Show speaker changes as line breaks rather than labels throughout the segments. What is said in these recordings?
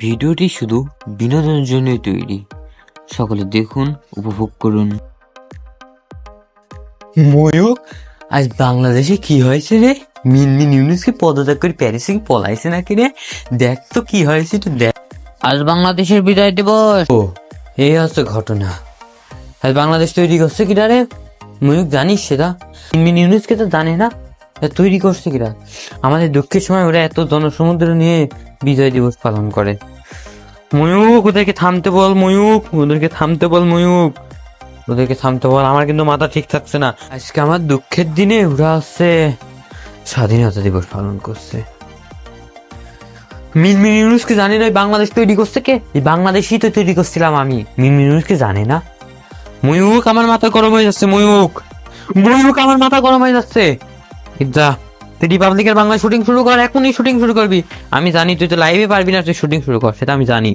ভিডিওটি শুধু বিনোদনের জন্যই তৈরি। সকলে দেখুন, উপভোগ করুন। ময়ূক, আজ বাংলাদেশে কি হয়েছে রে? মিনমিন ইউনুসকে পদত্যাগ করে প্যারিসে কি পলাইছে নাকি রে? দেখ তো কি হয়েছে, একটু দেখ। আজ বাংলাদেশের বিজয় দিবস। ও, এই হচ্ছে ঘটনা। আজ বাংলাদেশ তৈরি করছে কিনা রে? ময়ূক, জানিস সেটা? মিনমিন ইউনুসকে তো জানে না, তৈরি করছে কিনা? আমাদের দুঃখের সময় ওরা এত জনসমুদ্র নিয়ে বিজয় দিবস পালন করে। ময়ূক, ওদেরকে থামতে বল। ময়ূক, ওদেরকে থামতে বল। ময়ূক, ওদেরকে থামতে বল। আমার কিন্তু মাথা ঠিক থাকছে না। আজকে আমার দুঃখের দিনে ওরা হচ্ছে স্বাধীনতা দিবস পালন করছে। মিনমিন ইউনুসকে জানে না বাংলাদেশ তৈরি করছে কে? এই বাংলাদেশই তো তৈরি করছিলাম আমি। মিনমিন ইউনুসকে জানে না? ময়ূক, আমার মাথা গরম হয়ে যাচ্ছে। ময়ূক, ময়ূক, আমার মাথা গরম হয়ে যাচ্ছে। যা, তুই রিপাবলিকের বাংলায় শুটিং শুরু কর, এখনই শুটিং শুরু করবি। আমি জানি তুই তো লাইভে পারবি না, তুই শুটিং শুরু কর, সেটা আমি জানি।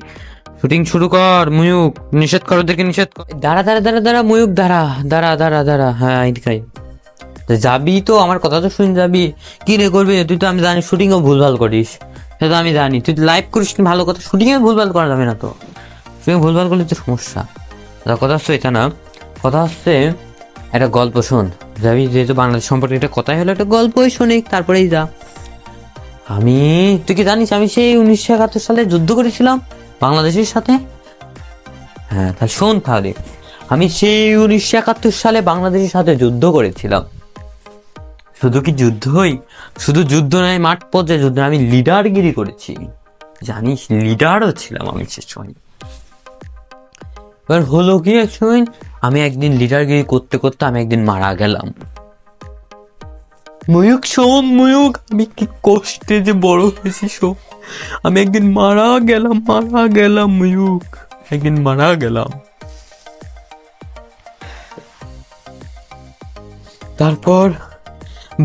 শুটিং শুরু কর ময়ূক, নিষেধ কর ওদেরকে, নিষেধ কর। দাঁড়া দাঁড়া দাঁড়া দাঁড়া ময়ূক, দাঁড়া দাঁড়া দাঁড়া দাঁড়া। হ্যাঁ, এদিকাই যাবি তো, আমার কথা তো শুনে যাবি। কি রে করবি তুই? তো আমি জানি শুটিংও ভুলভাল করিস, সেটা আমি জানি। তুই লাইভ করিস ভালো কথা, শুটিংয়ে ভুলভাল করা যাবে না তো। শুটিং ভুলভাল করলে তো সমস্যা। কথা হচ্ছে এটা না, কথা হচ্ছে একটা গল্প শোন। যাবি যেহেতু বাংলাদেশ সম্পর্কে একটা কথাই হলো, একটা গল্পই শোনে, তারপরেই যা। তুই কি জানিস আমি সেই 1971 সালে যুদ্ধ করেছিলাম বাংলাদেশের সাথে? হ্যাঁ, তাহলে শোন তাহলে। আমি সেই 1971 সালে বাংলাদেশের সাথে যুদ্ধ করেছিলাম। শুধু কি যুদ্ধই? শুধু যুদ্ধ নয়, মাঠ পর্যায়ে যুদ্ধ, আমি লিডারগিরি করেছি, জানিস? লিডারও ছিলাম আমি সে সময়। এবার হলো কি, এক সময় আমি একদিন লিডারগিরি করতে করতে আমি একদিন মারা গেলাম। ময়ূক শোন, ময়ূক, আমি কি কষ্টে যে বড় হয়েছি শোন। আমি একদিন মারা গেলাম ময়ূক, একদিন মারা গেলাম। তারপর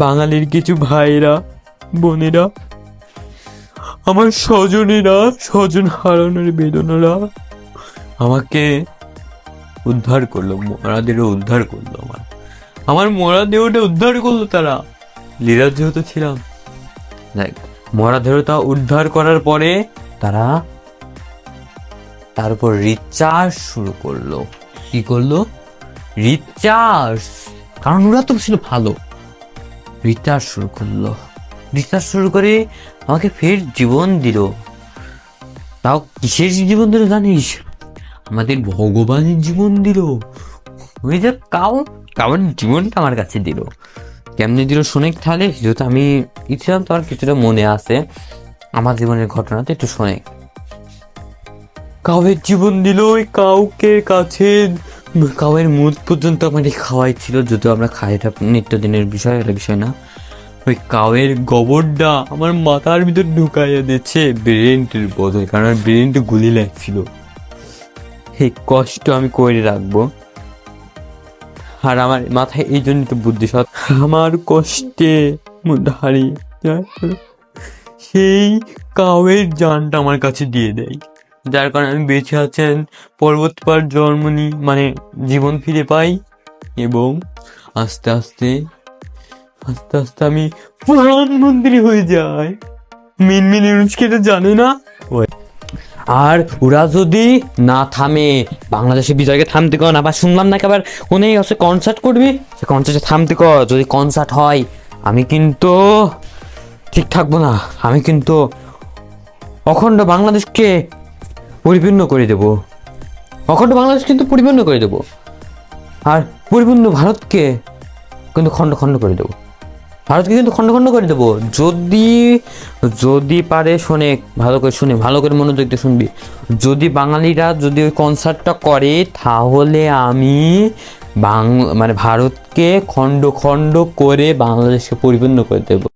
বাঙালির কিছু ভাইরা, বোনেরা, আমার স্বজনেরা, স্বজন হারানোর বেদনারা আমাকে উদ্ধার করলো, মরাদেরও উদ্ধার করলো। আমার মরা দেহটা উদ্ধার করলো তারা, লিডার যেহেতু ছিলাম। দেখ, মরা দেহটা উদ্ধার করার পরে তারা তার উপর রিচার্জ শুরু করলো। কি করলো? রিচার্জ, কারণ ওরা তো ছিল ভালো। রিচার্জ শুরু করলো, রিচার্জ শুরু করে আমাকে ফের জীবন দিল। তাও কিসের জীবন দিল জানিস? আমাদের ভগবানের জীবন দিল। ওই যে কাউর জীবনটা আমার কাছে দিল। কেমনি দিল শোনেক তাহলে, যেহেতু আমি ছিলাম, তোমার কিছুটা মনে আছে আমার জীবনের ঘটনা, তো একটু শোনে। কাউয়ের জীবন দিল, ওই কাউকে কাছে কাউয়ের মুখ পর্যন্ত আমাকে খাওয়াই ছিল, যদিও আমরা খাই, এটা নিত্যদিনের বিষয়, এটা বিষয় না। ওই কাউয়ের গোবরটা আমার মাথার ভিতর ঢুকাইয়া দিচ্ছে ব্রেনটির বোধহয়, কারণ ব্রেনটা গুলি লাগছিল। এই কষ্ট আমি করে রাখবো, আর আমার মাথায় এই জন্য তো বুদ্ধি সৎ। আমার কষ্টে হারিয়ে সেই কাউয়ের জানটা আমার কাছে দিয়ে দেয়, যার কারণে আমি বেঁচে আছেন, পরবর্তীবার জন্ম নিই, মানে জীবন ফিরে পাই, এবং আস্তে আস্তে আস্তে আস্তে আমি প্রধানমন্ত্রী হয়ে যাই। মিনমিন ইউনুসকে এটা জানে না। আর ওরা যদি না থামে, বাংলাদেশের বিজয়কে থামতে কর। আবার শুনলাম নাকি আবার কোনেই হচ্ছে কনসার্ট করবি, সে কনসার্টে থামতে কর। যদি কনসার্ট হয় আমি কিন্তু ঠিক থাকবো না, আমি কিন্তু অখণ্ড বাংলাদেশকে পরিপূর্ণ করে দেব। অখণ্ড বাংলাদেশ কিন্তু পরিপূর্ণ করে দেব, আর পরিপূর্ণ ভারতকে কিন্তু খণ্ড খণ্ড করে দেবো। ভারতকে কিন্তু খণ্ড খণ্ড করে দেবো। যদি পারে শোনে, ভালো করে শুনে, ভালো করে মনোযোগ দিয়ে শুনবি। যদি বাঙালিরা যদি ওই কনসার্টটা করে, তাহলে আমি মানে ভারতকে খণ্ড খণ্ড করে বাংলাদেশকে পরিপূর্ণ করে দেবো।